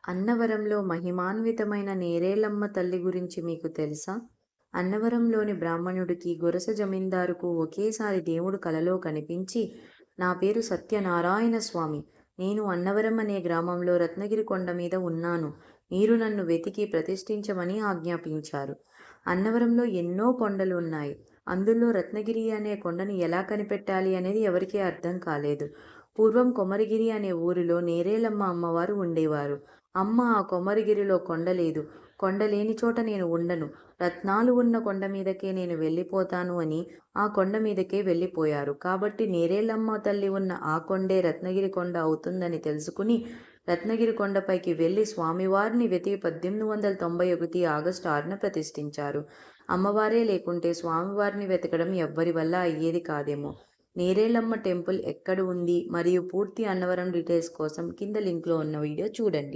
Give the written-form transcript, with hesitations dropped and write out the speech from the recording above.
అన్నవరంలో మహిమాన్వితమైన నేరేలమ్మ తల్లి గురించి మీకు తెలుసా? అన్నవరంలోని బ్రాహ్మణుడికి, గొరస జమీందారుకు ఒకేసారి దేవుడు కలలో కనిపించి, "నా పేరు సత్యనారాయణ స్వామి. నేను అన్నవరం అనే గ్రామంలో రత్నగిరి కొండ మీద ఉన్నాను. మీరు నన్ను వెతికి ప్రతిష్ఠించమని" ఆజ్ఞాపించారు. అన్నవరంలో ఎన్నో కొండలు ఉన్నాయి. అందులో రత్నగిరి అనే కొండని ఎలా కనిపెట్టాలి అనేది ఎవరికీ అర్థం కాలేదు. పూర్వం కొమరగిరి అనే ఊరిలో నేరేలమ్మ అమ్మవారు ఉండేవారు. అమ్మ ఆ కొమరగిరిలో కొండ లేదు. కొండ లేని చోట నేను ఉండను. రత్నాలు ఉన్న కొండ మీదకే నేను వెళ్ళిపోతాను అని ఆ కొండ మీదకే వెళ్ళిపోయారు. కాబట్టి నేరేలమ్మ తల్లి ఉన్న ఆ కొండే రత్నగిరి కొండ అవుతుందని తెలుసుకుని రత్నగిరి కొండపైకి వెళ్లి స్వామివారిని వెతికి 1891 ఆగస్టు 6న ప్రతిష్ఠించారు. అమ్మవారే లేకుంటే స్వామివారిని వెతకడం ఎవ్వరి వల్ల అయ్యేది కాదేమో. నేరేలమ్మ టెంపుల్ ఎక్కడ ఉంది మరియు పూర్తి అన్నవరం డీటెయిల్స్ కోసం కింద లింక్లో ఉన్న వీడియో చూడండి.